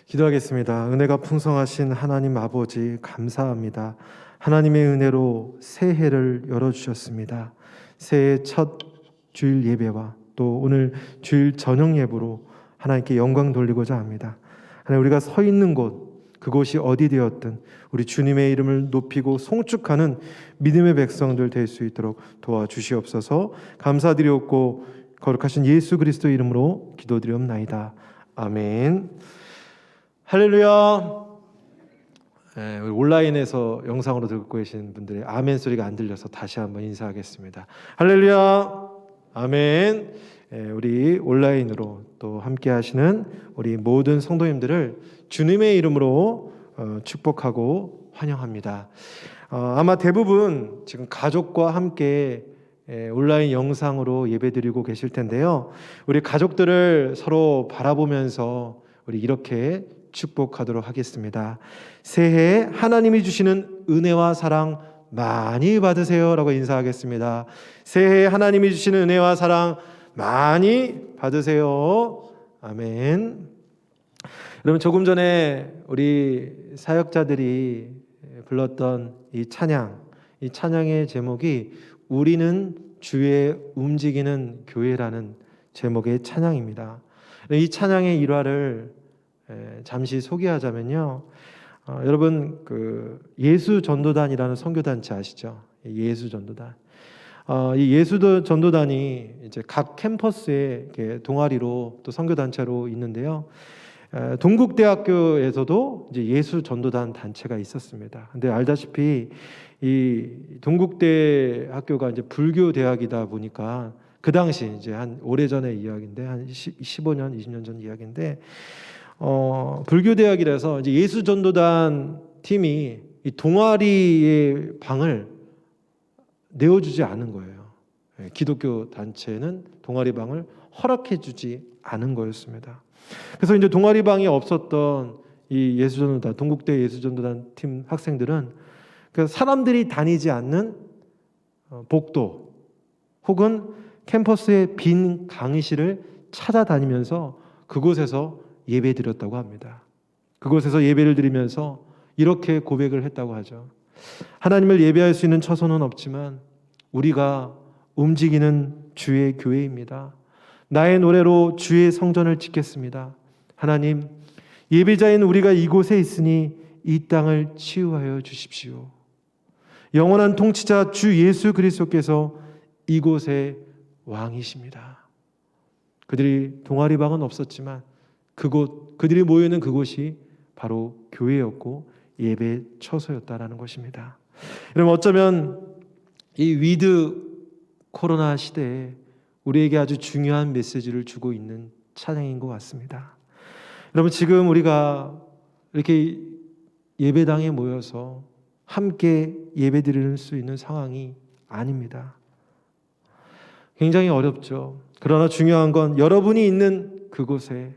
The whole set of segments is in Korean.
기도하겠습니다. 은혜가 풍성하신 하나님 아버지 감사합니다. 하나님의 은혜로 새해를 열어주셨습니다. 새해 첫 주일 예배와 또 오늘 주일 저녁 예배로 하나님께 영광 돌리고자 합니다. 하나님, 우리가 서 있는 곳, 그곳이 어디 되었든 우리 주님의 이름을 높이고 송축하는 믿음의 백성들 될 수 있도록 도와주시옵소서. 감사드리옵고 거룩하신 예수 그리스도 이름으로 기도드리옵나이다. 아멘. 할렐루야. 우리 온라인에서 영상으로 듣고 계신 분들의 아멘 소리가 안 들려서 다시 한번 인사하겠습니다. 할렐루야. 아멘. 우리 온라인으로 또 함께 하시는 우리 모든 성도님들을 주님의 이름으로 축복하고 환영합니다. 아마 대부분 지금 가족과 함께 온라인 영상으로 예배드리고 계실 텐데요. 우리 가족들을 서로 바라보면서 우리 이렇게 축복하도록 하겠습니다. 새해 하나님이 주시는 은혜와 사랑 많이 받으세요 라고 인사하겠습니다. 새해 하나님이 주시는 은혜와 사랑 많이 받으세요. 아멘. 여러분, 조금 전에 우리 사역자들이 불렀던 이 찬양의 제목이 우리는 주의 움직이는 교회라는 제목의 찬양입니다. 이 찬양의 일화를 잠시 소개하자면요, 여러분 예수 전도단이라는 선교단체 아시죠? 예수 전도단. 이 예수 전도단이 이제 각 캠퍼스에 이렇게 동아리로 또 선교단체로 있는데요. 동국대학교에서도 이제 예수 전도단 단체가 있었습니다. 근데 알다시피 이 동국대 학교가 이제 불교 대학이다 보니까 그 당시 이제 한 오래전의 이야기인데 한 15년, 20년 전 이야기인데 불교 대학이라서 이제 예수 전도단 팀이 이 동아리의 방을 내어주지 않은 거예요. 기독교 단체는 동아리 방을 허락해주지 않은 거였습니다. 그래서 이제 동아리 방이 없었던 이 예수전도단, 동국대 예수전도단 팀 학생들은 그 사람들이 다니지 않는 복도 혹은 캠퍼스의 빈 강의실을 찾아다니면서 그곳에서 예배 드렸다고 합니다. 그곳에서 예배를 드리면서 이렇게 고백을 했다고 하죠. 하나님을 예배할 수 있는 처소는 없지만 우리가 움직이는 주의 교회입니다. 나의 노래로 주의 성전을 짓겠습니다. 하나님, 예배자인 우리가 이곳에 있으니 이 땅을 치유하여 주십시오. 영원한 통치자 주 예수 그리스도께서 이곳의 왕이십니다. 그들이 동아리방은 없었지만 그들이 모여있는 그곳이 바로 교회였고 예배 처소였다라는 것입니다. 여러분, 어쩌면 이 위드 코로나 시대에 우리에게 아주 중요한 메시지를 주고 있는 찬양인 것 같습니다. 여러분, 지금 우리가 이렇게 예배당에 모여서 함께 예배 드릴 수 있는 상황이 아닙니다. 굉장히 어렵죠. 그러나 중요한 건 여러분이 있는 그곳에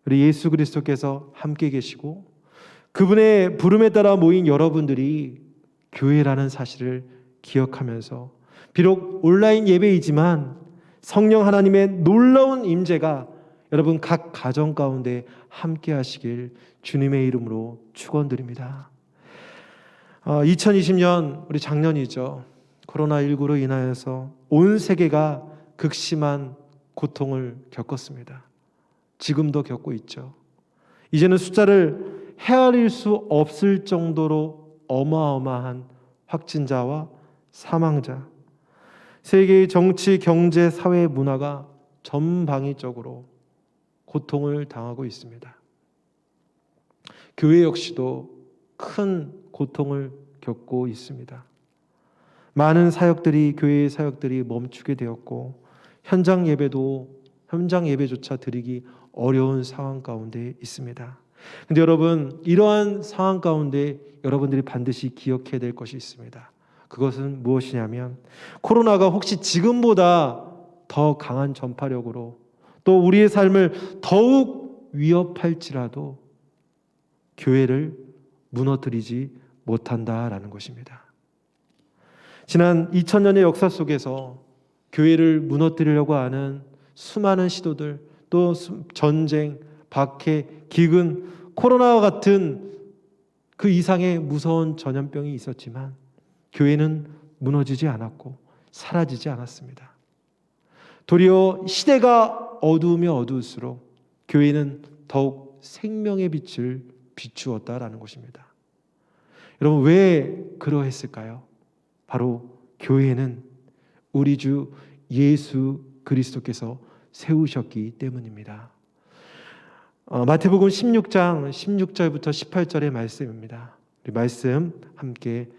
우리 예수 그리스도께서 함께 계시고 그분의 부름에 따라 모인 여러분들이 교회라는 사실을 기억하면서 비록 온라인 예배이지만 성령 하나님의 놀라운 임재가 여러분 각 가정 가운데 함께 하시길 주님의 이름으로 축원드립니다. 2020년 우리 작년이죠. 코로나19로 인하여서 온 세계가 극심한 고통을 겪었습니다. 지금도 겪고 있죠. 이제는 숫자를 헤아릴 수 없을 정도로 어마어마한 확진자와 사망자, 세계의 정치, 경제, 사회, 문화가 전방위적으로 고통을 당하고 있습니다. 교회 역시도 큰 고통을 겪고 있습니다. 많은 사역들이, 교회의 사역들이 멈추게 되었고 현장 예배조차 드리기 어려운 상황 가운데 있습니다. 근데 여러분, 이러한 상황 가운데 여러분들이 반드시 기억해야 될 것이 있습니다. 그것은 무엇이냐면 코로나가 혹시 지금보다 더 강한 전파력으로 또 우리의 삶을 더욱 위협할지라도 교회를 무너뜨리지 못한다라는 것입니다. 지난 2000년의 역사 속에서 교회를 무너뜨리려고 하는 수많은 시도들, 또 전쟁, 박해, 기근, 코로나와 같은 그 이상의 무서운 전염병이 있었지만 교회는 무너지지 않았고 사라지지 않았습니다. 도리어 시대가 어두우면 어두울수록 교회는 더욱 생명의 빛을 비추었다라는 것입니다. 여러분, 왜 그러했을까요? 바로 교회는 우리 주 예수 그리스도께서 세우셨기 때문입니다. 마태복음 16장 16절부터 18절의 말씀입니다. 우리 말씀 함께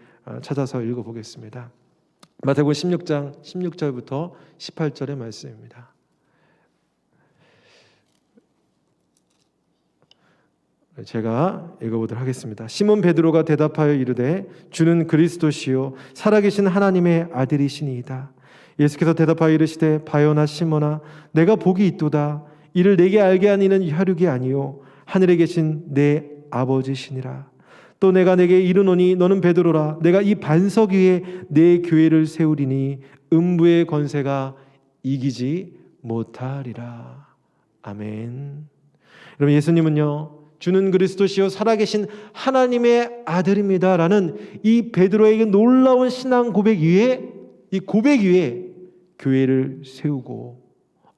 찾아서 읽어보겠습니다. 마태복음 16장 16절부터 18절의 말씀입니다. 제가 읽어보도록 하겠습니다. 시몬 베드로가 대답하여 이르되 주는 그리스도시요 살아계신 하나님의 아들이시니이다. 예수께서 대답하여 이르시되 바요나 시몬아 내가 복이 있도다. 이를 내게 알게 한 이는 혈육이 아니요 하늘에 계신 내 아버지시니라. 또 내가 내게 이르노니 너는 베드로라. 내가 이 반석 위에 내 교회를 세우리니 음부의 권세가 이기지 못하리라. 아멘. 여러분, 예수님은요 주는 그리스도시요 살아계신 하나님의 아들입니다라는 이 베드로에게 놀라운 신앙 고백 위에, 이 고백 위에 교회를 세우고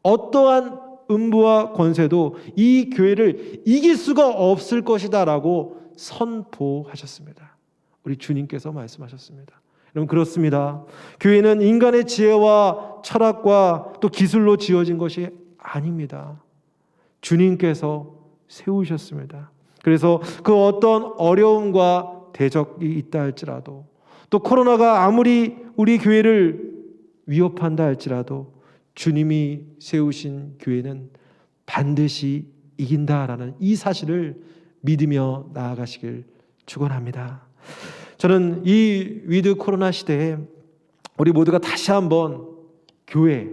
어떠한 음부와 권세도 이 교회를 이길 수가 없을 것이다라고 선포하셨습니다. 우리 주님께서 말씀하셨습니다. 여러분, 그렇습니다. 교회는 인간의 지혜와 철학과 또 기술로 지어진 것이 아닙니다. 주님께서 세우셨습니다. 그래서 그 어떤 어려움과 대적이 있다 할지라도, 또 코로나가 아무리 우리 교회를 위협한다 할지라도 주님이 세우신 교회는 반드시 이긴다라는 이 사실을 믿으며 나아가시길 축원합니다. 저는 이 위드 코로나 시대에 우리 모두가 다시 한번 교회,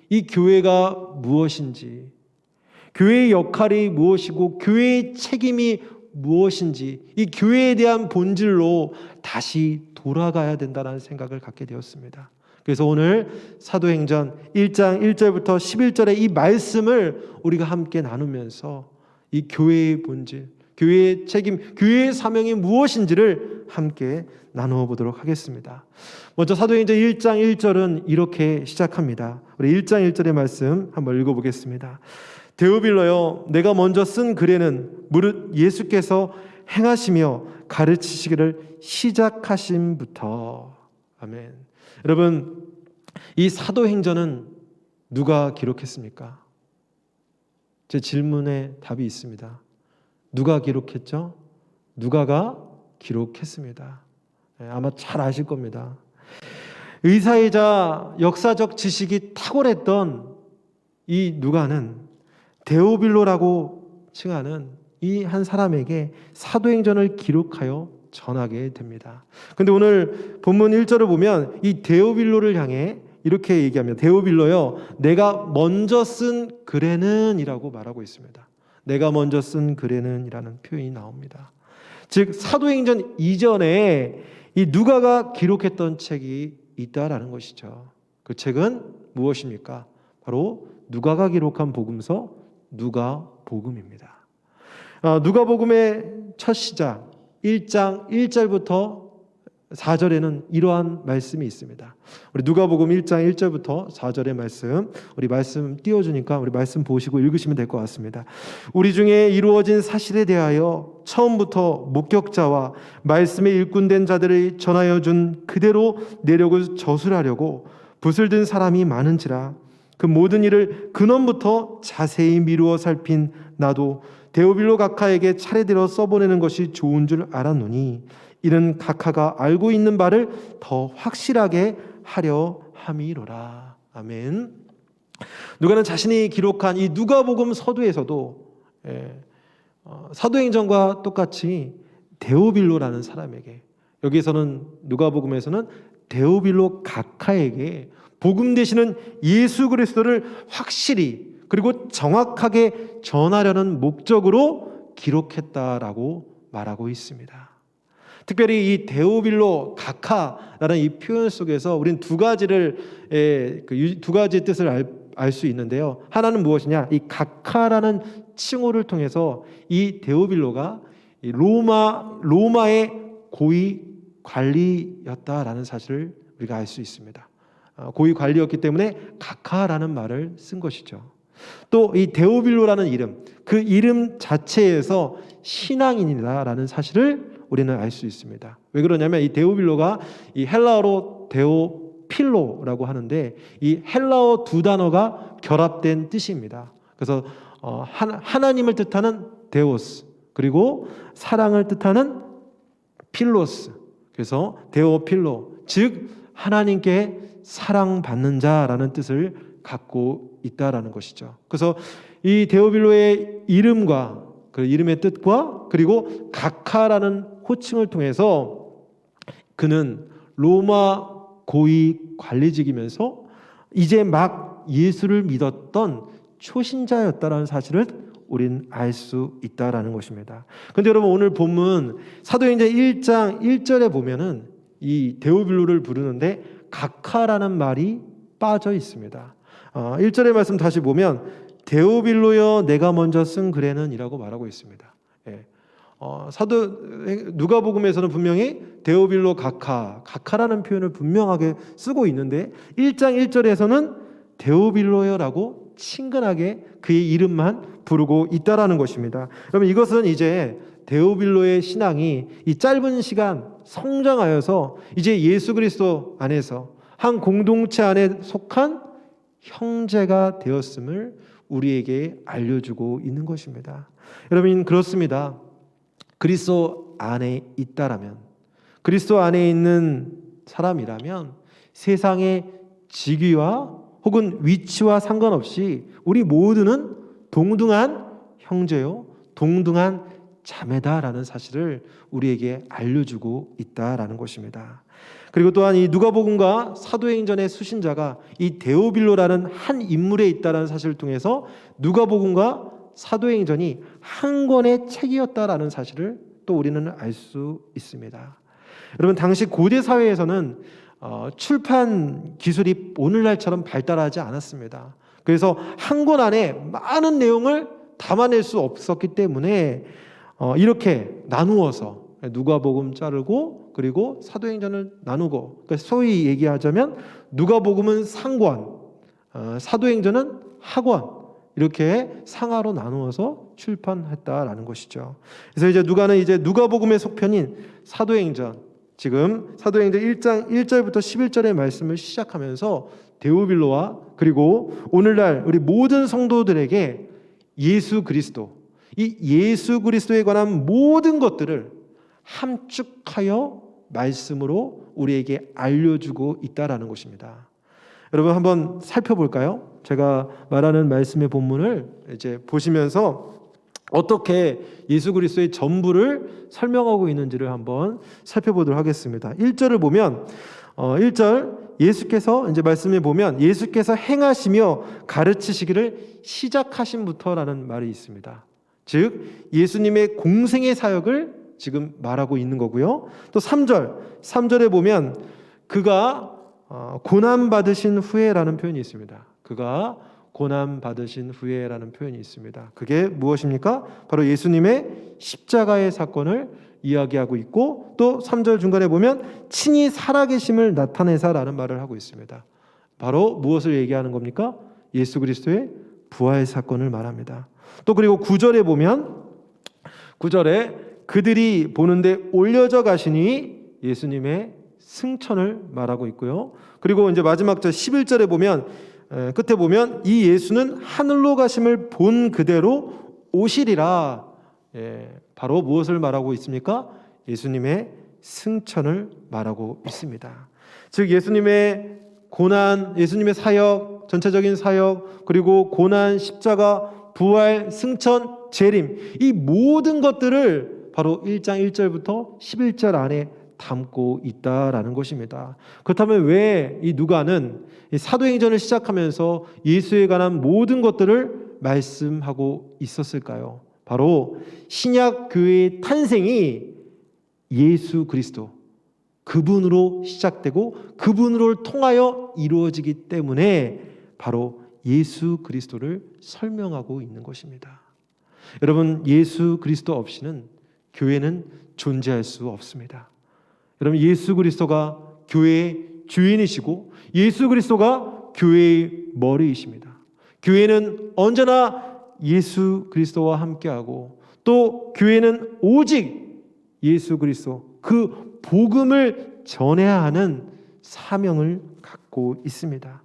이 교회가 무엇인지, 교회의 역할이 무엇이고 교회의 책임이 무엇인지, 이 교회에 대한 본질로 다시 돌아가야 된다는 생각을 갖게 되었습니다. 그래서 오늘 사도행전 1장 1절부터 11절의 이 말씀을 우리가 함께 나누면서 이 교회의 본질, 교회의 책임, 교회의 사명이 무엇인지를 함께 나누어 보도록 하겠습니다. 먼저 사도행전 1장 1절은 이렇게 시작합니다. 우리 1장 1절의 말씀 한번 읽어보겠습니다. 데오빌로여 내가 먼저 쓴 글에는 무릇 예수께서 행하시며 가르치시기를 시작하심부터. 아멘. 여러분, 이 사도행전은 누가 기록했습니까? 제 질문에 답이 있습니다. 누가 기록했죠? 누가가 기록했습니다. 아마 잘 아실 겁니다. 의사이자 역사적 지식이 탁월했던 이 누가는 데오빌로라고 칭하는 이 한 사람에게 사도행전을 기록하여 전하게 됩니다. 근데 오늘 본문 1절을 보면 이 데오빌로를 향해 이렇게 얘기합니다. 데오빌로여 내가 먼저 쓴 글에는 이라고 말하고 있습니다. 내가 먼저 쓴 글에는 이라는 표현이 나옵니다. 즉 사도행전 이전에 이 누가가 기록했던 책이 있다라는 것이죠. 그 책은 무엇입니까? 바로 누가가 기록한 복음서 누가복음입니다. 누가복음의 첫 시작 1장 1절부터 4절에는 이러한 말씀이 있습니다. 우리 누가복음 1장 1절부터 4절의 말씀, 우리 말씀 띄워주니까 우리 말씀 보시고 읽으시면 될 것 같습니다. 우리 중에 이루어진 사실에 대하여 처음부터 목격자와 말씀에 일꾼된 자들이 전하여 준 그대로 내력을 저술하려고 붓을 든 사람이 많은지라 그 모든 일을 근원부터 자세히 미루어 살핀 나도 데오빌로 각하에게 차례대로 써보내는 것이 좋은 줄 알았노니 이는 각하가 알고 있는 바를 더 확실하게 하려 함이로라. 아멘. 누가는 자신이 기록한 이 누가복음 서두에서도 사도행전과 똑같이 데오빌로라는 사람에게, 여기서는 누가복음에서는 데오빌로 각하에게 복음 되시는 예수 그리스도를 확실히 그리고 정확하게 전하려는 목적으로 기록했다라고 말하고 있습니다. 특별히 이 데오빌로 각하라는 이 표현 속에서 우리는 두 가지의 뜻을 알 수 있는데요. 하나는 무엇이냐? 이 각하라는 칭호를 통해서 이 데오빌로가 로마의 고위 관리였다라는 사실을 우리가 알 수 있습니다. 고위 관리였기 때문에 각하라는 말을 쓴 것이죠. 또 이 데오빌로라는 이름, 그 이름 자체에서 신앙인이다라는 사실을 우리는 알 수 있습니다. 왜 그러냐면 이 데오빌로가 이 헬라어로 데오필로라고 하는데 이 헬라어 두 단어가 결합된 뜻입니다. 그래서 하나님을 뜻하는 데오스, 그리고 사랑을 뜻하는 필로스. 그래서 데오필로, 즉 하나님께 사랑받는 자라는 뜻을 갖고 있다라는 것이죠. 그래서 이 데오빌로의 이름과 그 이름의 뜻과 그리고 각하라는 호칭을 통해서 그는 로마 고위 관리직이면서 이제 막 예수를 믿었던 초신자였다라는 사실을 우리는 알 수 있다라는 것입니다. 그런데 여러분, 오늘 본문 사도행전 1장 1절에 보면은 이 데오빌로를 부르는데 각하라는 말이 빠져 있습니다. 1절의 말씀 다시 보면 데오빌로여 내가 먼저 쓴 글에는 이라고 말하고 있습니다. 예. 누가복음에서는 분명히 데오빌로 각하라는 표현을 분명하게 쓰고 있는데 1장 1절에서는 데오빌로여라고 친근하게 그의 이름만 부르고 있다라는 것입니다. 그러면 이것은 이제 데오빌로의 신앙이 이 짧은 시간 성장하여서 이제 예수 그리스도 안에서 한 공동체 안에 속한 형제가 되었음을 우리에게 알려주고 있는 것입니다. 여러분, 그렇습니다. 그리스도 안에 있다라면, 그리스도 안에 있는 사람이라면 세상의 직위와 혹은 위치와 상관없이 우리 모두는 동등한 형제요, 동등한 자매다라는 사실을 우리에게 알려주고 있다라는 것입니다. 그리고 또한 이 누가복음과 사도행전의 수신자가 이 데오빌로라는 한 인물에 있다라는 사실을 통해서 누가복음과 사도행전이 한 권의 책이었다라는 사실을 또 우리는 알 수 있습니다. 여러분, 당시 고대 사회에서는 출판 기술이 오늘날처럼 발달하지 않았습니다. 그래서 한 권 안에 많은 내용을 담아낼 수 없었기 때문에 이렇게 나누어서 누가복음 자르고 그리고 사도행전을 나누고, 그러니까 소위 얘기하자면 누가복음은 상권, 사도행전은 하권, 이렇게 상하로 나누어서 출판했다라는 것이죠. 그래서 이제 누가복음의 속편인 사도행전, 지금 사도행전 1장 1절부터 11절의 말씀을 시작하면서 데오빌로와 그리고 오늘날 우리 모든 성도들에게 예수 그리스도, 이 예수 그리스도에 관한 모든 것들을 함축하여 말씀으로 우리에게 알려주고 있다라는 것입니다. 여러분, 한번 살펴볼까요? 제가 말하는 말씀의 본문을 이제 보시면서 어떻게 예수 그리스도의 전부를 설명하고 있는지를 한번 살펴보도록 하겠습니다. 1절을 보면 1절 예수께서 이제 말씀에 보면 예수께서 행하시며 가르치시기를 시작하신부터라는 말이 있습니다. 즉 예수님의 공생의 사역을 지금 말하고 있는 거고요. 또 3절에 보면 그가 고난받으신 후에라는 표현이 있습니다. 그가 고난받으신 후에라는 표현이 있습니다. 그게 무엇입니까? 바로 예수님의 십자가의 사건을 이야기하고 있고, 또 3절 중간에 보면 친히 살아계심을 나타내사라는 말을 하고 있습니다. 바로 무엇을 얘기하는 겁니까? 예수 그리스도의 부활 사건을 말합니다. 또 그리고 9절에 보면 9절에 그들이 보는데 올려져 가시니 예수님의 승천을 말하고 있고요. 그리고 이제 마지막 절 11절에 보면 끝에 보면 이 예수는 하늘로 가심을 본 그대로 오시리라. 바로 무엇을 말하고 있습니까? 예수님의 승천을 말하고 있습니다. 즉 예수님의 고난, 예수님의 사역, 전체적인 사역, 그리고 고난, 십자가, 부활, 승천, 재림, 이 모든 것들을 바로 1장 1절부터 11절 안에 담고 있다라는 것입니다. 그렇다면 왜 이 누가는 사도행전을 시작하면서 예수에 관한 모든 것들을 말씀하고 있었을까요? 바로 신약 교회의 탄생이 예수 그리스도, 그분으로 시작되고 그분으로 통하여 이루어지기 때문에 바로 예수 그리스도를 설명하고 있는 것입니다. 여러분, 예수 그리스도 없이는 교회는 존재할 수 없습니다. 여러분, 예수 그리스도가 교회의 주인이시고 예수 그리스도가 교회의 머리이십니다. 교회는 언제나 예수 그리스도와 함께하고 또 교회는 오직 예수 그리스도 그 복음을 전해야 하는 사명을 갖고 있습니다.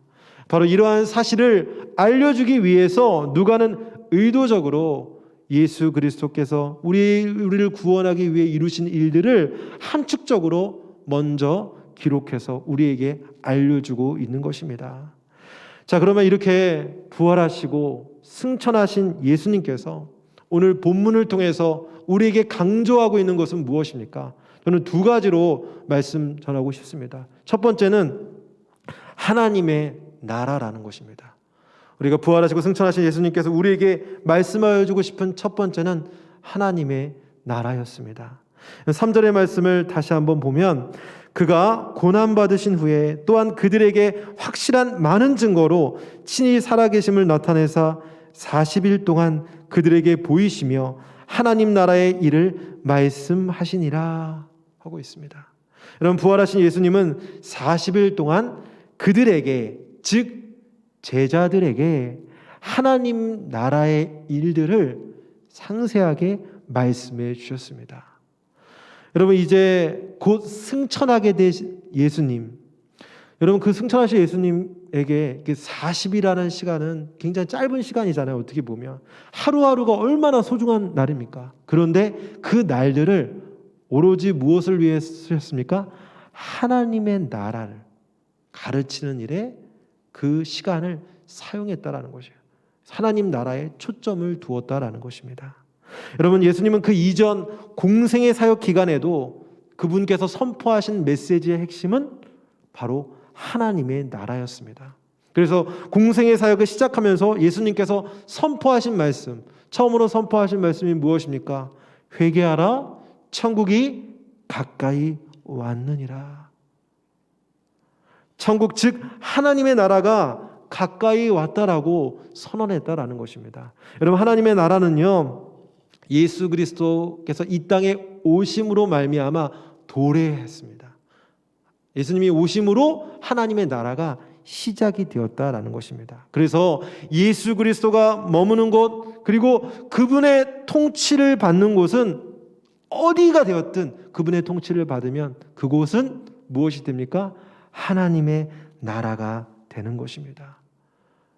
바로 이러한 사실을 알려주기 위해서 누가는 의도적으로 예수 그리스도께서 우리를 구원하기 위해 이루신 일들을 함축적으로 먼저 기록해서 우리에게 알려주고 있는 것입니다. 자, 그러면 이렇게 부활하시고 승천하신 예수님께서 오늘 본문을 통해서 우리에게 강조하고 있는 것은 무엇입니까? 저는 두 가지로 말씀 전하고 싶습니다. 첫 번째는 하나님의 나라라는 것입니다. 우리가 부활하시고 승천하신 예수님께서 우리에게 말씀하여 주고 싶은 첫 번째는 하나님의 나라였습니다. 3절의 말씀을 다시 한번 보면 그가 고난받으신 후에 또한 그들에게 확실한 많은 증거로 친히 살아계심을 나타내사 40일 동안 그들에게 보이시며 하나님 나라의 일을 말씀하시니라 하고 있습니다. 여러분, 부활하신 예수님은 40일 동안 그들에게, 즉 제자들에게 하나님 나라의 일들을 상세하게 말씀해 주셨습니다. 여러분, 이제 곧 승천하게 되신 예수님, 여러분, 그 승천하신 예수님에게 40이라는 시간은 굉장히 짧은 시간이잖아요. 어떻게 보면 하루하루가 얼마나 소중한 날입니까? 그런데 그 날들을 오로지 무엇을 위해 쓰셨습니까? 하나님의 나라를 가르치는 일에 그 시간을 사용했다라는 것이에요. 하나님 나라에 초점을 두었다라는 것입니다. 여러분, 예수님은 그 이전 공생의 사역 기간에도 그분께서 선포하신 메시지의 핵심은 바로 하나님의 나라였습니다. 그래서 공생의 사역을 시작하면서 예수님께서 선포하신 말씀, 처음으로 선포하신 말씀이 무엇입니까? 회개하라, 천국이 가까이 왔느니라. 천국, 즉 하나님의 나라가 가까이 왔다라고 선언했다라는 것입니다. 여러분, 하나님의 나라는요, 예수 그리스도께서 이 땅에 오심으로 말미암아 도래했습니다. 예수님이 오심으로 하나님의 나라가 시작이 되었다라는 것입니다. 그래서 예수 그리스도가 머무는 곳, 그리고 그분의 통치를 받는 곳은 어디가 되었든 그분의 통치를 받으면 그곳은 무엇이 됩니까? 하나님의 나라가 되는 것입니다.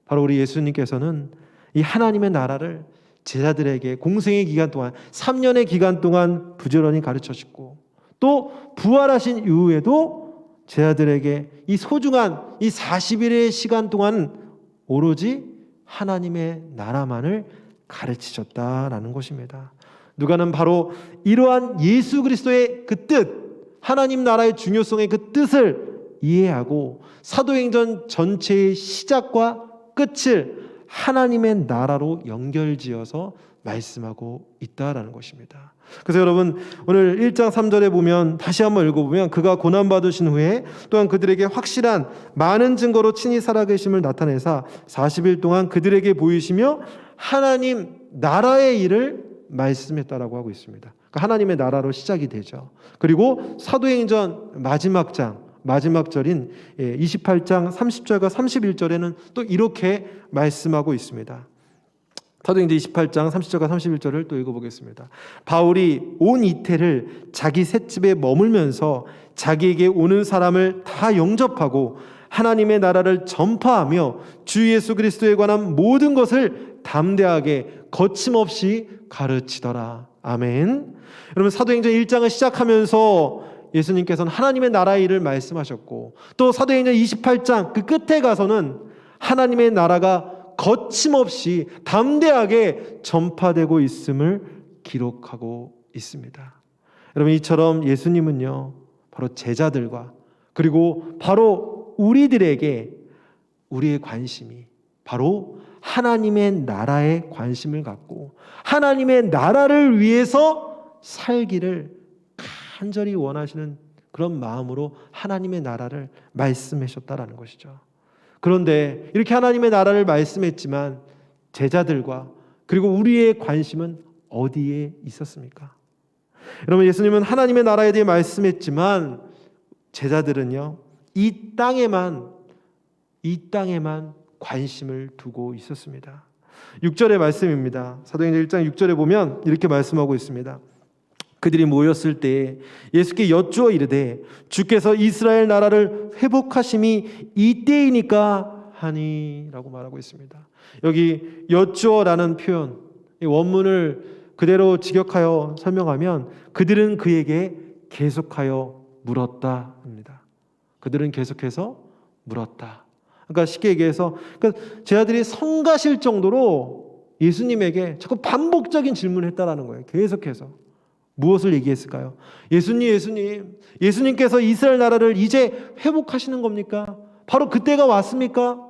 바로 우리 예수님께서는 이 하나님의 나라를 제자들에게 공생의 기간 동안 3년의 기간 동안 부지런히 가르쳐 주셨고 또 부활하신 이후에도 제자들에게 이 소중한 이 40일의 시간 동안 오로지 하나님의 나라만을 가르치셨다라는 것입니다. 누가는 바로 이러한 예수 그리스도의 그 뜻, 하나님 나라의 중요성의 그 뜻을 이해하고 사도행전 전체의 시작과 끝을 하나님의 나라로 연결지어서 말씀하고 있다라는 것입니다. 그래서 여러분, 오늘 1장 3절에 보면 다시 한번 읽어보면 그가 고난받으신 후에 또한 그들에게 확실한 많은 증거로 친히 살아계심을 나타내사 40일 동안 그들에게 보이시며 하나님 나라의 일을 말씀했다라고 하고 있습니다. 그러니까 하나님의 나라로 시작이 되죠. 그리고 사도행전 마지막 절인 28장 30절과 31절에는 또 이렇게 말씀하고 있습니다. 사도행전 28장 30절과 31절을 또 읽어보겠습니다. 바울이 온 이태를 자기 셋집에 머물면서 자기에게 오는 사람을 다 영접하고 하나님의 나라를 전파하며 주 예수 그리스도에 관한 모든 것을 담대하게 거침없이 가르치더라. 아멘. 여러분, 사도행전 1장을 시작하면서 예수님께서는 하나님의 나라의 일을 말씀하셨고 또 사도행전 28장 그 끝에 가서는 하나님의 나라가 거침없이 담대하게 전파되고 있음을 기록하고 있습니다. 여러분, 이처럼 예수님은요, 바로 제자들과 그리고 바로 우리들에게 우리의 관심이 바로 하나님의 나라에 관심을 갖고 하나님의 나라를 위해서 살기를 간절히 원하시는 그런 마음으로 하나님의 나라를 말씀하셨다라는 것이죠. 그런데 이렇게 하나님의 나라를 말씀했지만 제자들과 그리고 우리의 관심은 어디에 있었습니까? 여러분, 예수님은 하나님의 나라에 대해 말씀했지만 제자들은요, 이 땅에만 관심을 두고 있었습니다. 6절의 말씀입니다. 사도행전 1장 6절에 보면 이렇게 말씀하고 있습니다. 그들이 모였을 때 예수께 여쭈어 이르되 주께서 이스라엘 나라를 회복하심이 이때이니까 하니 라고 말하고 있습니다. 여기 여쭈어라는 표현, 이 원문을 그대로 직역하여 설명하면 그들은 그에게 계속하여 물었다 입니다. 그들은 계속해서 물었다. 그러니까 쉽게 얘기해서 제자들이 성가실 정도로 예수님에게 자꾸 반복적인 질문을 했다라는 거예요. 계속해서. 무엇을 얘기했을까요? 예수님께서 이스라엘 나라를 이제 회복하시는 겁니까? 바로 그때가 왔습니까?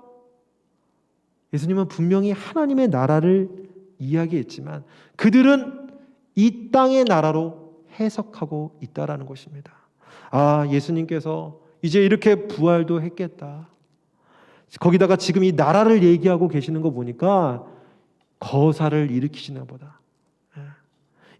예수님은 분명히 하나님의 나라를 이야기했지만 그들은 이 땅의 나라로 해석하고 있다라는 것입니다. 아, 예수님께서 이제 이렇게 부활도 했겠다. 거기다가 지금 이 나라를 얘기하고 계시는 거 보니까 거사를 일으키시나 보다.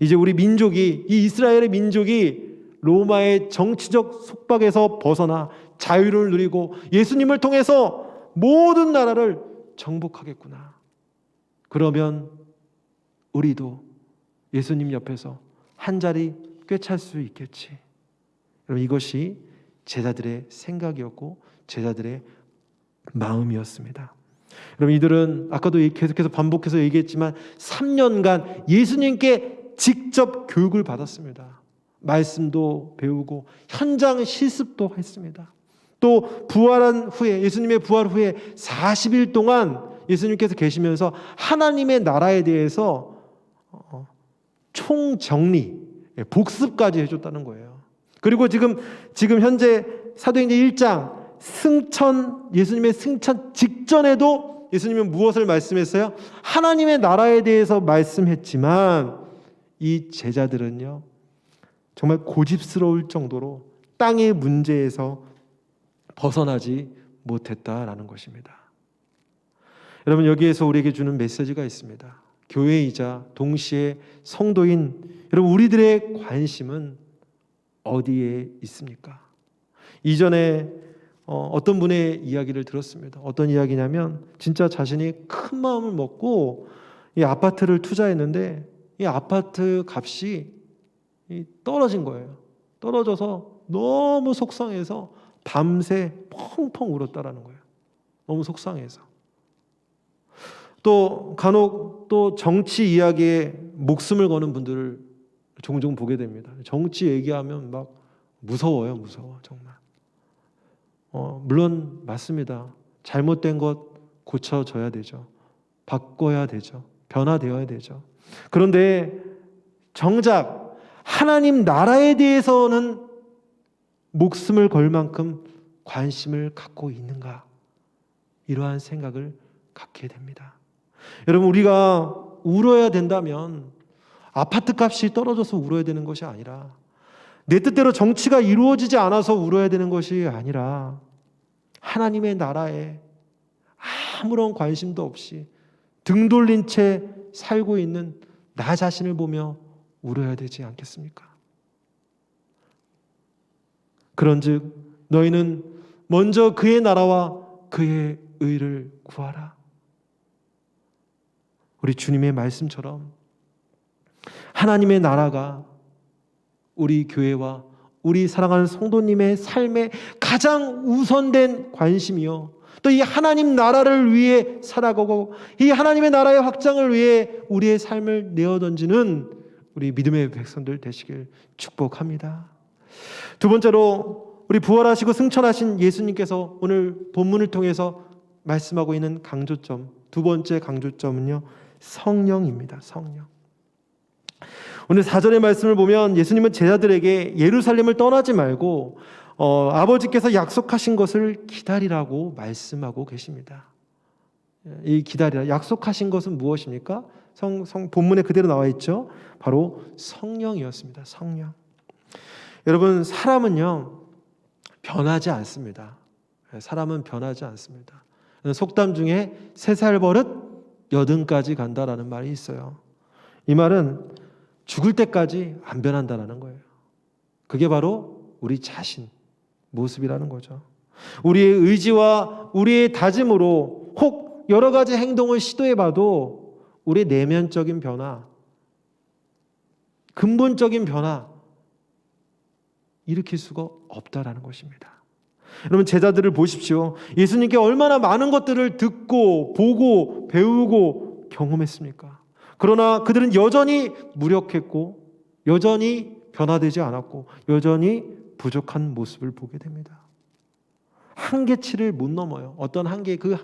이제 우리 민족이, 이 이스라엘의 민족이 로마의 정치적 속박에서 벗어나 자유를 누리고 예수님을 통해서 모든 나라를 정복하겠구나. 그러면 우리도 예수님 옆에서 한 자리 꿰찰 수 있겠지. 여러분, 이것이 제자들의 생각이었고 제자들의 마음이었습니다. 여러분, 이들은 아까도 계속해서 반복해서 얘기했지만 3년간 예수님께 직접 교육을 받았습니다. 말씀도 배우고 현장 실습도 했습니다. 또 부활한 후에, 예수님의 부활 후에 40일 동안 예수님께서 계시면서 하나님의 나라에 대해서 총정리, 복습까지 해줬다는 거예요. 그리고 지금 현재 사도행전 1장 예수님의 승천 직전에도 예수님은 무엇을 말씀했어요? 하나님의 나라에 대해서 말씀했지만 이 제자들은요, 정말 고집스러울 정도로 땅의 문제에서 벗어나지 못했다라는 것입니다. 여러분, 여기에서 우리에게 주는 메시지가 있습니다. 교회이자 동시에 성도인 여러분, 우리들의 관심은 어디에 있습니까? 이전에 어떤 분의 이야기를 들었습니다. 어떤 이야기냐면 진짜 자신이 큰 마음을 먹고 이 아파트를 투자했는데 이 아파트 값이 떨어진 거예요. 떨어져서 너무 속상해서 밤새 펑펑 울었다라는 거예요. 너무 속상해서. 또 간혹 또 정치 이야기에 목숨을 거는 분들을 종종 보게 됩니다. 정치 얘기하면 막 무서워요, 무서워 정말. 물론 맞습니다. 잘못된 것 고쳐져야 되죠. 바꿔야 되죠. 변화되어야 되죠. 그런데 정작 하나님 나라에 대해서는 목숨을 걸 만큼 관심을 갖고 있는가? 이러한 생각을 갖게 됩니다. 여러분, 우리가 울어야 된다면 아파트 값이 떨어져서 울어야 되는 것이 아니라 내 뜻대로 정치가 이루어지지 않아서 울어야 되는 것이 아니라 하나님의 나라에 아무런 관심도 없이 등 돌린 채 살고 있는 나 자신을 보며 울어야 되지 않겠습니까? 그런즉 너희는 먼저 그의 나라와 그의 의를 구하라. 우리 주님의 말씀처럼 하나님의 나라가 우리 교회와 우리 사랑하는 성도님의 삶의 가장 우선된 관심이요, 또 이 하나님 나라를 위해 살아가고 이 하나님의 나라의 확장을 위해 우리의 삶을 내어던지는 우리 믿음의 백성들 되시길 축복합니다. 두 번째로, 우리 부활하시고 승천하신 예수님께서 오늘 본문을 통해서 말씀하고 있는 강조점, 두 번째 강조점은요, 성령입니다. 성령. 오늘 4절의 말씀을 보면 예수님은 제자들에게 예루살렘을 떠나지 말고 아버지께서 약속하신 것을 기다리라고 말씀하고 계십니다. 이 기다리라, 약속하신 것은 무엇입니까? 본문에 그대로 나와 있죠. 바로 성령이었습니다. 성령. 여러분, 사람은요 변하지 않습니다. 사람은 변하지 않습니다. 속담 중에 3살 버릇 여든까지 간다라는 말이 있어요. 이 말은 죽을 때까지 안 변한다는 거예요. 그게 바로 우리 자신 모습이라는 거죠. 우리의 의지와 우리의 다짐으로 혹 여러 가지 행동을 시도해봐도 우리의 내면적인 변화, 근본적인 변화 일으킬 수가 없다라는 것입니다. 여러분, 제자들을 보십시오. 예수님께 얼마나 많은 것들을 듣고 보고 배우고 경험했습니까? 그러나 그들은 여전히 무력했고 여전히 변화되지 않았고 여전히 부족한 모습을 보게 됩니다. 한계치를 못 넘어요. 어떤 한계, 그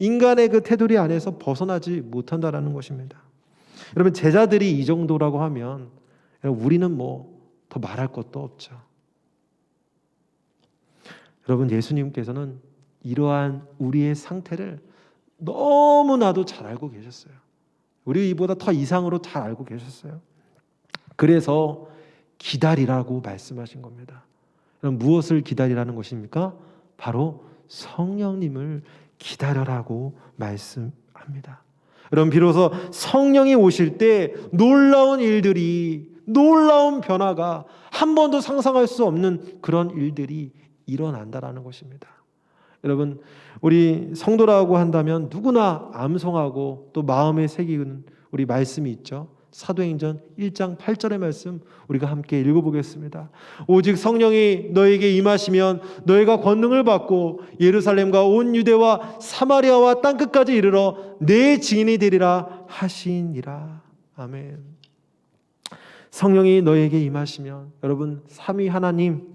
인간의 그 테두리 안에서 벗어나지 못한다라는 것입니다. 여러분, 제자들이 이 정도라고 하면 우리는 뭐 더 말할 것도 없죠. 여러분, 예수님께서는 이러한 우리의 상태를 너무나도 잘 알고 계셨어요. 우리 이보다 더 이상으로 잘 알고 계셨어요. 그래서 기다리라고 말씀하신 겁니다. 그럼 무엇을 기다리라는 것입니까? 바로 성령님을 기다려라고 말씀합니다. 여러분, 비로소 성령이 오실 때 놀라운 일들이, 놀라운 변화가, 한 번도 상상할 수 없는 그런 일들이 일어난다라는 것입니다. 여러분, 우리 성도라고 한다면 누구나 암송하고 또 마음에 새기는 우리 말씀이 있죠. 사도행전 1장 8절의 말씀 우리가 함께 읽어보겠습니다. 오직 성령이 너에게 임하시면 너희가 권능을 받고 예루살렘과 온 유대와 사마리아와 땅끝까지 이르러 내 증인이 되리라 하시니라. 아멘. 성령이 너에게 임하시면, 여러분, 삼위 하나님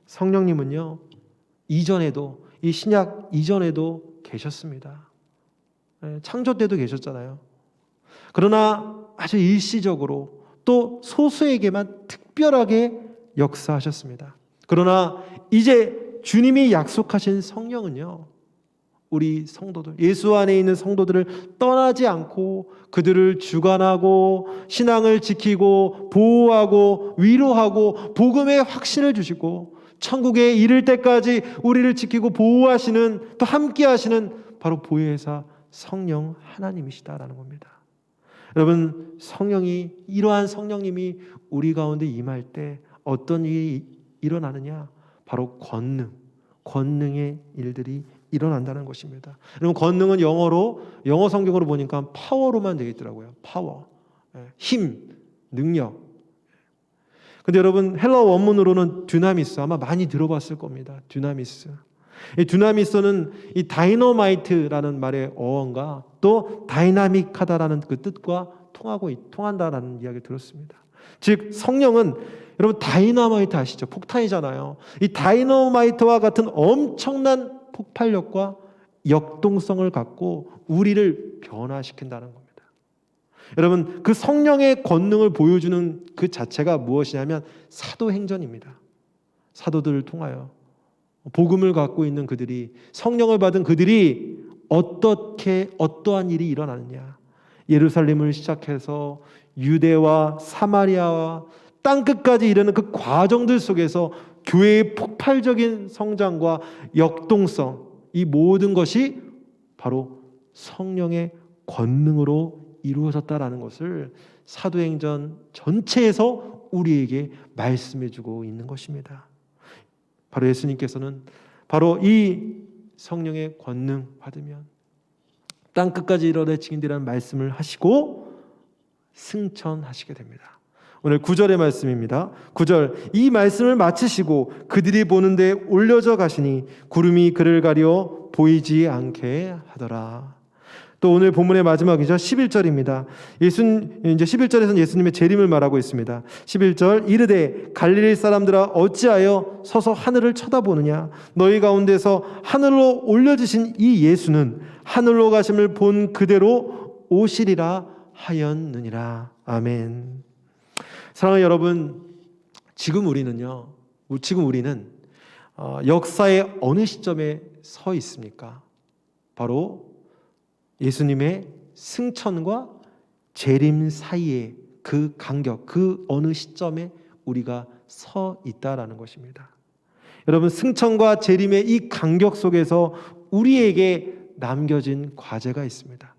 성령님은요, 이전에도, 이 신약 이전에도 계셨습니다. 창조 때도 계셨잖아요. 그러나 아주 일시적으로 또 소수에게만 특별하게 역사하셨습니다. 그러나 이제 주님이 약속하신 성령은요, 우리 성도들, 예수 안에 있는 성도들을 떠나지 않고 그들을 주관하고 신앙을 지키고 보호하고 위로하고 복음의 확신을 주시고 천국에 이를 때까지 우리를 지키고 보호하시는, 또 함께 하시는 바로 보혜사 성령 하나님이시다라는 겁니다. 여러분, 성령이, 이러한 성령님이 우리 가운데 임할 때 어떤 일이 일어나느냐? 바로 권능의 일들이 일어난다는 것입니다. 여러분, 권능은 영어 성경으로 보니까 파워로만 되어 있더라고요. 파워, 힘, 능력. 근데 여러분, 헬러 원문으로는 듀나미스, 아마 많이 들어봤을 겁니다. 듀나미스. 이 듀나미스는 이 다이너마이트라는 말의 어원과 또 다이나믹하다라는 그 뜻과 통한다라는 이야기를 들었습니다. 즉, 성령은, 여러분, 다이너마이트 아시죠? 폭탄이잖아요. 이 다이너마이트와 같은 엄청난 폭발력과 역동성을 갖고 우리를 변화시킨다는 겁니다. 여러분, 그 성령의 권능을 보여주는 그 자체가 무엇이냐면 사도행전입니다. 사도들을 통하여 복음을 갖고 있는 그들이, 성령을 받은 그들이 어떠한 일이 일어나느냐. 예루살렘을 시작해서 유대와 사마리아와 땅끝까지 이르는 그 과정들 속에서 교회의 폭발적인 성장과 역동성, 이 모든 것이 바로 성령의 권능으로 이루어졌다라는 것을 사도행전 전체에서 우리에게 말씀해주고 있는 것입니다. 바로 예수님께서는 바로 이 성령의 권능 받으면 땅끝까지 이르러 내 증인되라는 말씀을 하시고 승천하시게 됩니다. 오늘 9절의 말씀입니다. 9절, 이 말씀을 마치시고 그들이 보는 데 올려져 가시니 구름이 그를 가려 보이지 않게 하더라. 또 오늘 본문의 마지막이죠. 11절입니다. 이제 11절에서는 예수님의 재림을 말하고 있습니다. 11절, 이르되 갈릴리 사람들아 어찌하여 서서 하늘을 쳐다보느냐. 너희 가운데서 하늘로 올려지신 이 예수는 하늘로 가심을 본 그대로 오시리라 하였느니라. 아멘. 사랑하는 여러분, 지금 우리는 역사의 어느 시점에 서 있습니까? 바로 예수님의 승천과 재림 사이에 그 간격, 그 어느 시점에 우리가 서 있다라는 것입니다. 여러분, 승천과 재림의 이 간격 속에서 우리에게 남겨진 과제가 있습니다.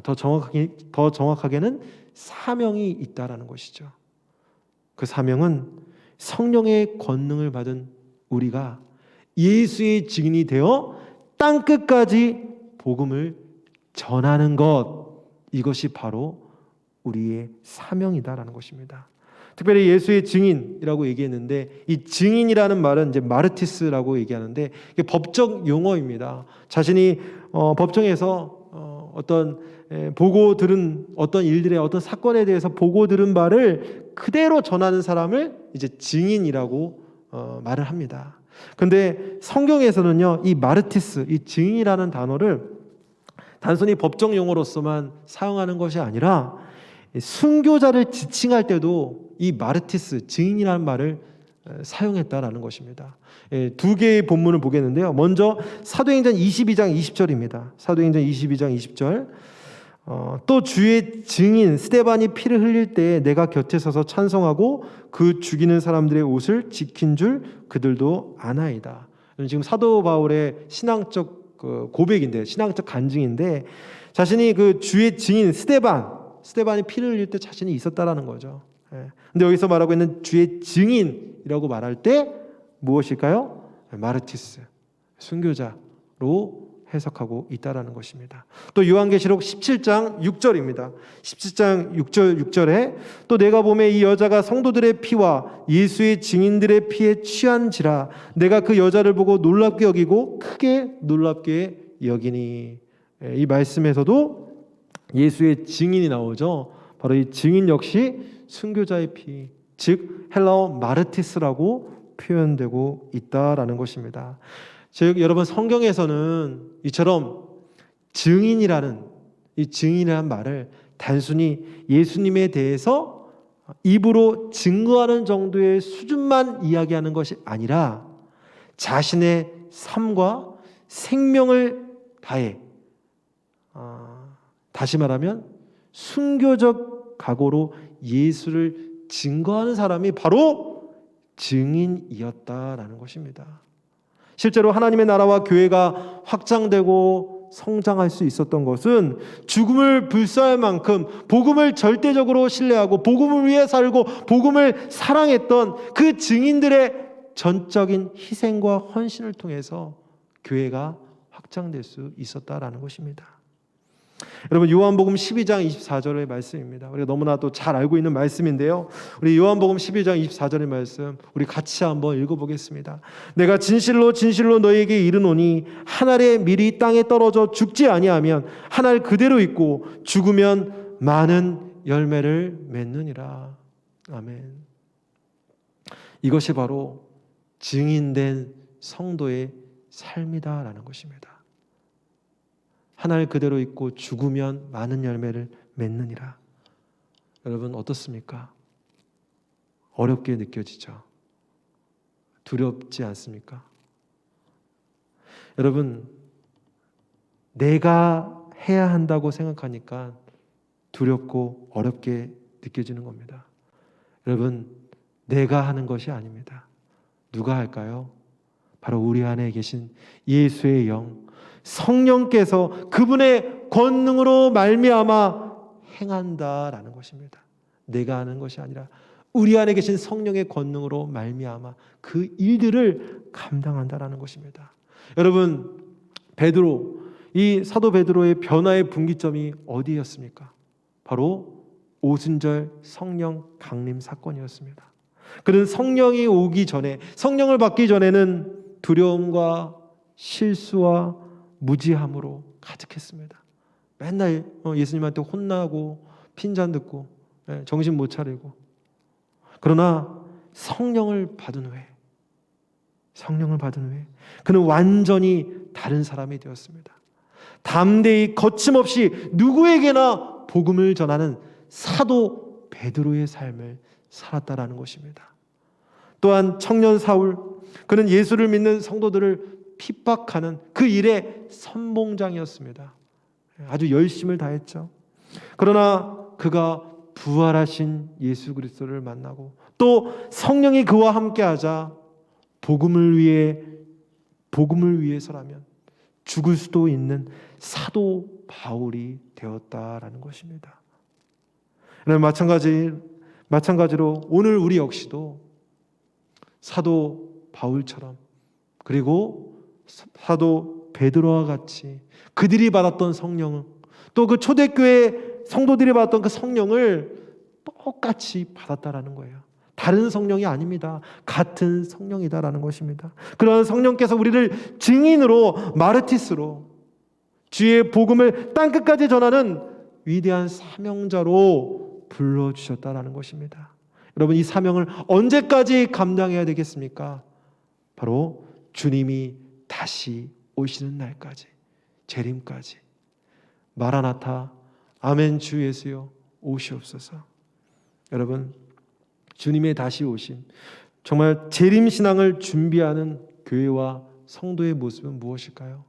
더 정확하게는 사명이 있다라는 것이죠. 그 사명은 성령의 권능을 받은 우리가 예수의 증인이 되어 땅 끝까지 복음을 전하는 것, 이것이 바로 우리의 사명이다라는 것입니다. 특별히 예수의 증인이라고 얘기했는데, 이 증인이라는 말은 이제 마르티스라고 얘기하는데, 이게 법적 용어입니다. 자신이 법정에서 어떤 보고 들은 어떤 일들의 어떤 사건에 대해서 보고 들은 바를 그대로 전하는 사람을 이제 증인이라고 말을 합니다. 근데 성경에서는요, 이 마르티스, 이 증인이라는 단어를 단순히 법정 용어로서만 사용하는 것이 아니라 순교자를 지칭할 때도 이 마르티스, 증인이라는 말을 사용했다라는 것입니다. 두 개의 본문을 보겠는데요. 먼저 사도행전 22장 20절입니다. 사도행전 22장 20절. 또 주의 증인 스데반이 피를 흘릴 때 내가 곁에 서서 찬송하고 그 죽이는 사람들의 옷을 지킨 줄 그들도 아나이다. 지금 사도 바울의 신앙적 고백인데, 신앙적 간증인데, 자신이 그 주의 증인 스데반이 피를 흘릴 때 자신이 있었다라는 거죠. 근데 여기서 말하고 있는 주의 증인이라고 말할 때 무엇일까요? 마르티스, 순교자로 해석하고 있다라는 것입니다. 또 요한계시록 17장 6절입니다. 17장 6절에 또 내가 보매 이 여자가 성도들의 피와 예수의 증인들의 피에 취한지라 내가 그 여자를 보고 놀랍게 여기고 크게 놀랍게 여기니. 이 말씀에서도 예수의 증인이 나오죠. 바로 이 증인 역시 순교자의 피, 즉 헬라어 마르티스라고 표현되고 있다라는 것입니다. 즉 여러분, 성경에서는 이처럼 증인이라는 말을 단순히 예수님에 대해서 입으로 증거하는 정도의 수준만 이야기하는 것이 아니라 자신의 삶과 생명을 다해, 다시 말하면 순교적 각오로 예수를 증거하는 사람이 바로 증인이었다라는 것입니다. 실제로 하나님의 나라와 교회가 확장되고 성장할 수 있었던 것은 죽음을 불사할 만큼 복음을 절대적으로 신뢰하고 복음을 위해 살고 복음을 사랑했던 그 증인들의 전적인 희생과 헌신을 통해서 교회가 확장될 수 있었다라는 것입니다. 여러분, 요한복음 12장 24절의 말씀입니다. 우리가 너무나도 잘 알고 있는 말씀인데요. 우리 요한복음 12장 24절의 말씀 우리 같이 한번 읽어보겠습니다. 내가 진실로 진실로 너희에게 이르노니 한 알의 밀이 땅에 떨어져 죽지 아니하면 한 알 그대로 있고 죽으면 많은 열매를 맺느니라. 아멘. 이것이 바로 증인된 성도의 삶이다라는 것입니다. 한 알 그대로 있고 죽으면 많은 열매를 맺느니라. 여러분, 어떻습니까? 어렵게 느껴지죠? 두렵지 않습니까? 여러분, 내가 해야 한다고 생각하니까 두렵고 어렵게 느껴지는 겁니다. 여러분, 내가 하는 것이 아닙니다. 누가 할까요? 바로 우리 안에 계신 예수의 영, 성령께서 그분의 권능으로 말미암아 행한다라는 것입니다. 내가 하는 것이 아니라 우리 안에 계신 성령의 권능으로 말미암아 그 일들을 감당한다라는 것입니다. 여러분, 이 사도 베드로의 변화의 분기점이 어디였습니까? 바로 오순절 성령 강림 사건이었습니다. 그는 성령이 오기 전에, 성령을 받기 전에는 두려움과 실수와 무지함으로 가득했습니다. 맨날 예수님한테 혼나고 핀잔 듣고 정신 못 차리고. 그러나 성령을 받은 후에 그는 완전히 다른 사람이 되었습니다. 담대히 거침없이 누구에게나 복음을 전하는 사도 베드로의 삶을 살았다라는 것입니다. 또한 청년 사울, 그는 예수를 믿는 성도들을 핍박하는 그 일의 선봉장이었습니다. 아주 열심을 다했죠. 그러나 그가 부활하신 예수 그리스도를 만나고 또 성령이 그와 함께하자 복음을 위해서라면 죽을 수도 있는 사도 바울이 되었다라는 것입니다. 마찬가지로 오늘 우리 역시도 사도 바울처럼, 그리고 사도 베드로와 같이 그들이 받았던 성령을, 또 그 초대교회 성도들이 받았던 그 성령을 똑같이 받았다라는 거예요. 다른 성령이 아닙니다. 같은 성령이다라는 것입니다. 그러한 성령께서 우리를 증인으로, 마르티스로, 주의 복음을 땅끝까지 전하는 위대한 사명자로 불러주셨다라는 것입니다. 여러분, 이 사명을 언제까지 감당해야 되겠습니까? 바로 주님이 다시 오시는 날까지, 재림까지. 마라나타, 아멘 주 예수여 오시옵소서. 여러분, 주님의 다시 오심, 정말 재림신앙을 준비하는 교회와 성도의 모습은 무엇일까요?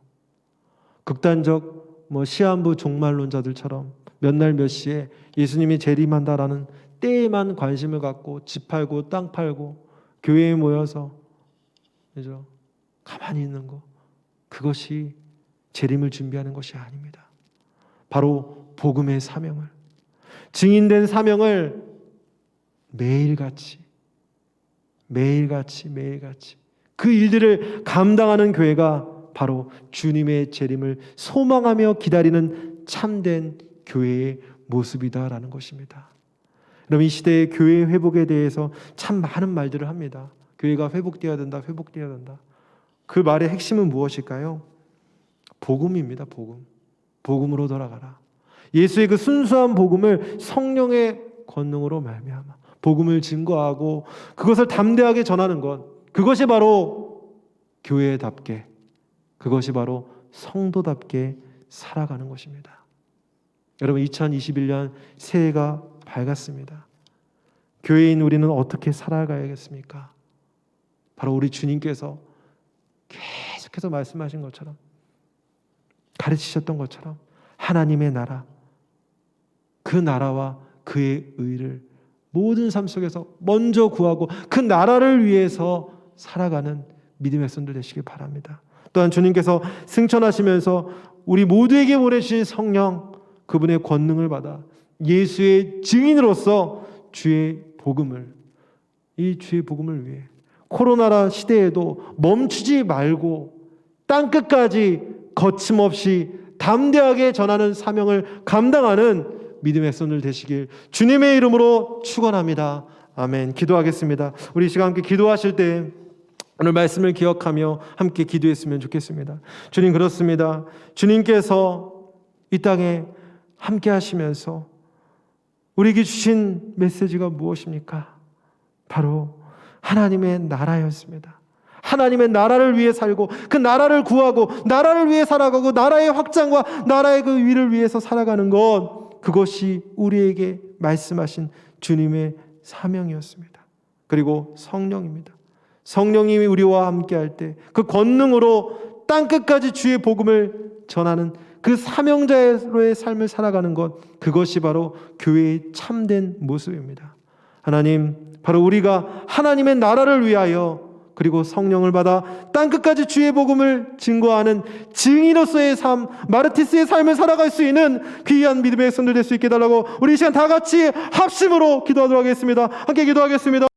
극단적 시한부 종말론자들처럼 몇 날 몇 시에 예수님이 재림한다라는 때에만 관심을 갖고 집 팔고 땅 팔고 교회에 모여서, 그죠? 가만히 있는 거, 그것이 재림을 준비하는 것이 아닙니다. 바로 복음의 사명을, 증인된 사명을 매일같이 그 일들을 감당하는 교회가 바로 주님의 재림을 소망하며 기다리는 참된 교회의 모습이다라는 것입니다. 여러분, 이 시대의 교회 회복에 대해서 참 많은 말들을 합니다. 교회가 회복되어야 된다, 회복되어야 된다. 그 말의 핵심은 무엇일까요? 복음입니다. 복음으로 돌아가라. 예수의 그 순수한 복음을 성령의 권능으로 말미암아 복음을 증거하고 그것을 담대하게 전하는 것, 그것이 바로 교회답게, 그것이 바로 성도답게 살아가는 것입니다. 여러분, 2021년 새해가 밝았습니다. 교회인 우리는 어떻게 살아가야겠습니까? 바로 우리 주님께서 계속해서 말씀하신 것처럼, 가르치셨던 것처럼 하나님의 나라, 그 나라와 그의 의를 모든 삶 속에서 먼저 구하고 그 나라를 위해서 살아가는 믿음의 손들 되시길 바랍니다. 또한 주님께서 승천하시면서 우리 모두에게 보내주신 성령, 그분의 권능을 받아 예수의 증인으로서 주의 복음을, 이 주의 복음을 위해 코로나 시대에도 멈추지 말고 땅끝까지 거침없이 담대하게 전하는 사명을 감당하는 믿음의 손을 되시길 주님의 이름으로 축원합니다. 아멘. 기도하겠습니다. 우리 이 시간 함께 기도하실 때 오늘 말씀을 기억하며 함께 기도했으면 좋겠습니다. 주님, 그렇습니다. 주님께서 이 땅에 함께 하시면서 우리에게 주신 메시지가 무엇입니까? 바로 하나님의 나라였습니다. 하나님의 나라를 위해 살고 그 나라를 구하고 나라를 위해 살아가고 나라의 확장과 나라의 그 위를 위해서 살아가는 것, 그것이 우리에게 말씀하신 주님의 사명이었습니다. 그리고 성령입니다. 성령님이 우리와 함께 할 때 그 권능으로 땅끝까지 주의 복음을 전하는 그 사명자로의 삶을 살아가는 것, 그것이 바로 교회의 참된 모습입니다. 하나님, 바로 우리가 하나님의 나라를 위하여 그리고 성령을 받아 땅끝까지 주의 복음을 증거하는 증인으로서의 삶, 마르티스의 삶을 살아갈 수 있는 귀한 믿음의 손들 될 수 있게 해달라고 우리 이 시간 다 같이 합심으로 기도하도록 하겠습니다. 함께 기도하겠습니다.